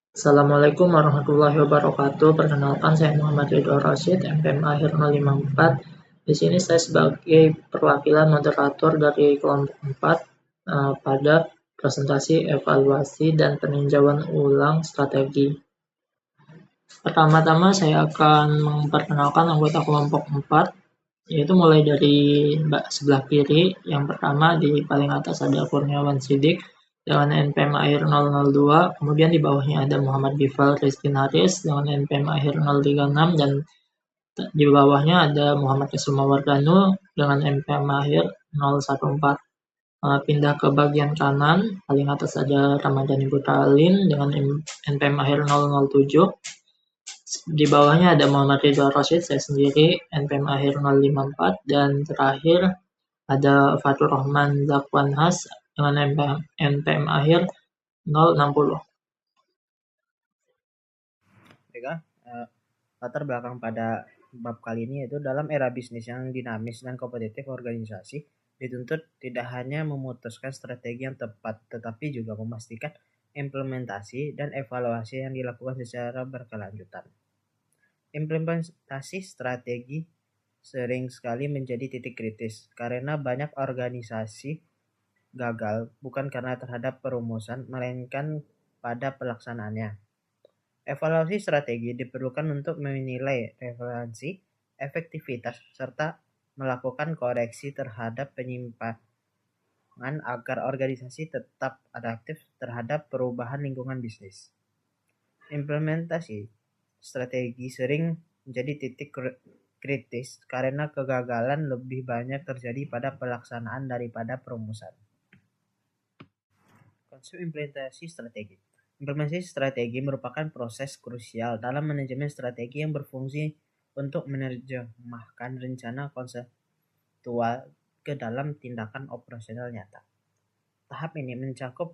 Assalamualaikum warahmatullahi wabarakatuh. Perkenalkan, saya Muhammad Ridho Rashid, MPM akhir 054. Di sini saya sebagai perwakilan moderator dari kelompok 4 pada presentasi evaluasi dan peninjauan ulang strategi. Pertama-tama saya akan memperkenalkan anggota kelompok 4, yaitu mulai dari sebelah kiri. Yang pertama di paling atas ada Kurniawan Sidik dengan NPM akhir 002, kemudian di bawahnya ada Muhammad Gifal Rizkin Haris dengan NPM akhir 036, dan di bawahnya ada Muhammad Kesuma Wardanu dengan NPM akhir 014. Pindah ke bagian kanan, paling atas ada Ramadhani Putralin dengan NPM akhir 007. Di bawahnya ada Muhammad Ridho Rashid, saya sendiri, NPM akhir 054, dan terakhir ada Fatur Rahman Zakwan Has dengan NPM akhir 060. Baiklah, latar belakang pada bab kali ini yaitu dalam era bisnis yang dinamis dan kompetitif, organisasi dituntut tidak hanya memutuskan strategi yang tepat, tetapi juga memastikan implementasi dan evaluasi yang dilakukan secara berkelanjutan. Implementasi strategi sering sekali menjadi titik kritis karena banyak organisasi gagal bukan karena terhadap perumusan, melainkan pada pelaksanaannya. Evaluasi strategi diperlukan untuk menilai relevansi, efektivitas, serta melakukan koreksi terhadap penyimpangan agar organisasi tetap adaptif terhadap perubahan lingkungan bisnis. Implementasi strategi sering menjadi titik kritis karena kegagalan lebih banyak terjadi pada pelaksanaan daripada perumusan. Konsep implementasi strategi. Implementasi strategi merupakan proses krusial dalam manajemen strategi yang berfungsi untuk menerjemahkan rencana konseptual ke dalam tindakan operasional nyata. Tahap ini mencakup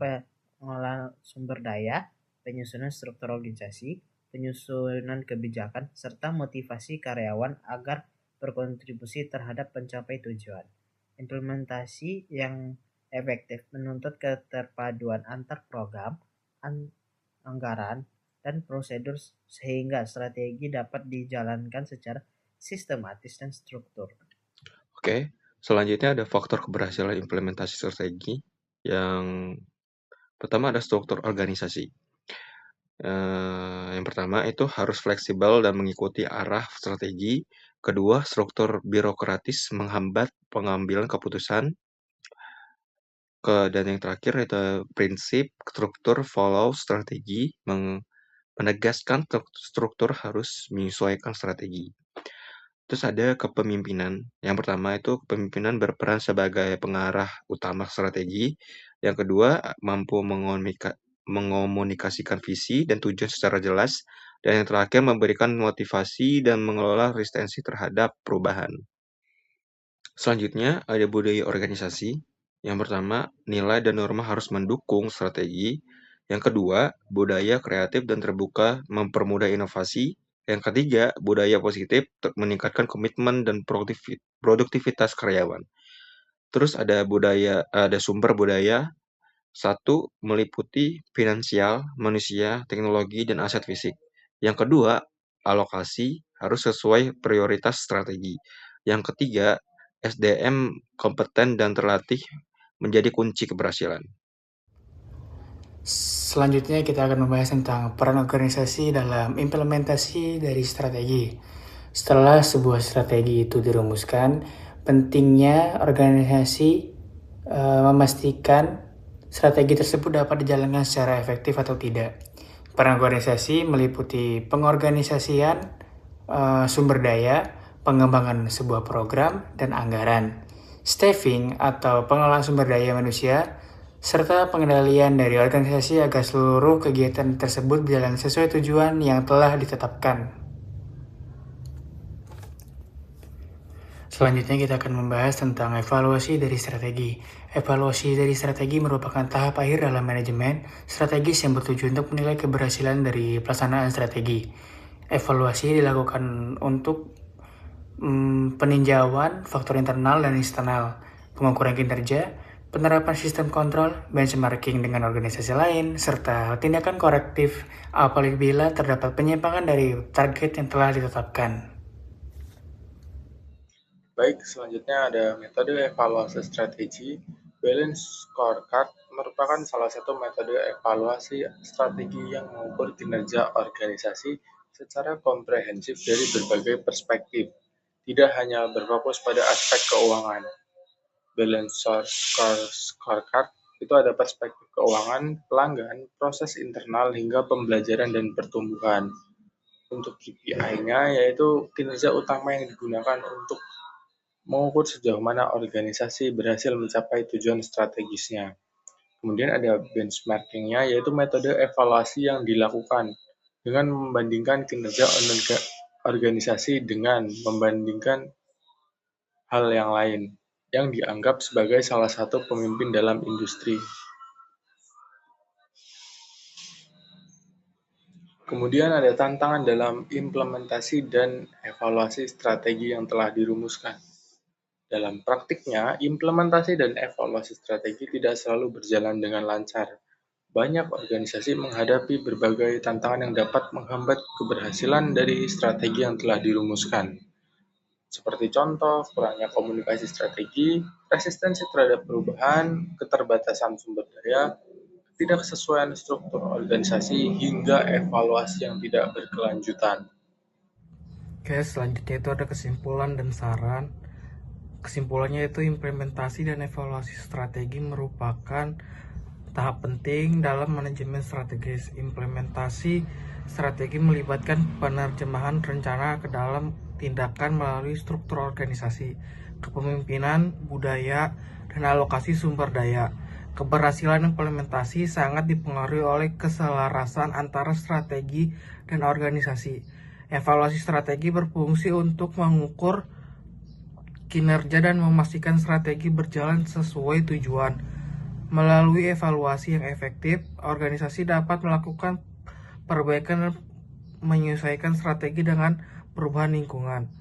pengolahan sumber daya, penyusunan struktur organisasi, penyusunan kebijakan, serta motivasi karyawan agar berkontribusi terhadap pencapaian tujuan. Implementasi yang efektif menuntut keterpaduan antar program, anggaran, dan prosedur sehingga strategi dapat dijalankan secara sistematis dan struktur. Oke, selanjutnya ada faktor keberhasilan implementasi strategi. Yang pertama ada struktur organisasi. Yang pertama itu harus fleksibel dan mengikuti arah strategi. Kedua, struktur birokratis menghambat pengambilan keputusan. Dan yang terakhir itu prinsip struktur follow strategi, menegaskan struktur harus menyesuaikan strategi. Terus ada kepemimpinan. Yang pertama itu kepemimpinan berperan sebagai pengarah utama strategi. Yang kedua, mampu mengomunikasikan visi dan tujuan secara jelas. Dan yang terakhir, memberikan motivasi dan mengelola resistensi terhadap perubahan. Selanjutnya, ada budaya organisasi. Yang pertama, nilai dan norma harus mendukung strategi. Yang kedua, budaya kreatif dan terbuka mempermudah inovasi. Yang ketiga, budaya positif meningkatkan komitmen dan produktivitas karyawan. Terus ada sumber budaya. Satu, meliputi finansial, manusia, teknologi, dan aset fisik. Yang kedua, alokasi harus sesuai prioritas strategi. Yang ketiga, SDM kompeten dan terlatih menjadi kunci keberhasilan. Selanjutnya kita akan membahas tentang peran organisasi dalam implementasi dari strategi. Setelah sebuah strategi itu dirumuskan, pentingnya organisasi memastikan strategi tersebut dapat dijalankan secara efektif atau tidak. Peran organisasi meliputi pengorganisasian sumber daya, pengembangan sebuah program, dan anggaran, staffing atau pengelolaan sumber daya manusia, serta pengendalian dari organisasi agar seluruh kegiatan tersebut berjalan sesuai tujuan yang telah ditetapkan. Selanjutnya kita akan membahas tentang evaluasi dari strategi. Evaluasi dari strategi merupakan tahap akhir dalam manajemen strategis yang bertujuan untuk menilai keberhasilan dari pelaksanaan strategi. Evaluasi dilakukan untuk peninjauan faktor internal dan eksternal, pengukuran kinerja, penerapan sistem kontrol, benchmarking dengan organisasi lain, serta tindakan korektif apabila terdapat penyimpangan dari target yang telah ditetapkan. Baik, selanjutnya ada metode evaluasi strategi. Balance Scorecard merupakan salah satu metode evaluasi strategi yang mengukur kinerja organisasi secara komprehensif dari berbagai perspektif, tidak hanya berfokus pada aspek keuangan. Balance Scorecard itu ada perspektif keuangan, pelanggan, proses internal, hingga pembelajaran dan pertumbuhan. Untuk KPI-nya yaitu kinerja utama yang digunakan untuk mengukur sejauh mana organisasi berhasil mencapai tujuan strategisnya. Kemudian ada benchmarking-nya yaitu metode evaluasi yang dilakukan dengan membandingkan kinerja organisasi dengan membandingkan hal yang lain yang dianggap sebagai salah satu pemimpin dalam industri. Kemudian ada tantangan dalam implementasi dan evaluasi strategi yang telah dirumuskan. Dalam praktiknya, implementasi dan evaluasi strategi tidak selalu berjalan dengan lancar. Banyak organisasi menghadapi berbagai tantangan yang dapat menghambat keberhasilan dari strategi yang telah dirumuskan. Seperti contoh, kurangnya komunikasi strategi, resistensi terhadap perubahan, keterbatasan sumber daya, ketidaksesuaian struktur organisasi, hingga evaluasi yang tidak berkelanjutan. Oke, selanjutnya itu ada kesimpulan dan saran. Kesimpulannya itu implementasi dan evaluasi strategi merupakan tahap penting dalam manajemen strategis. Implementasi strategi melibatkan penerjemahan rencana ke dalam tindakan melalui struktur organisasi, kepemimpinan, budaya, dan alokasi sumber daya. Keberhasilan implementasi sangat dipengaruhi oleh keselarasan antara strategi dan organisasi. Evaluasi strategi berfungsi untuk mengukur kinerja dan memastikan strategi berjalan sesuai tujuan. Melalui evaluasi yang efektif, organisasi dapat melakukan perbaikan dan menyesuaikan strategi dengan perubahan lingkungan.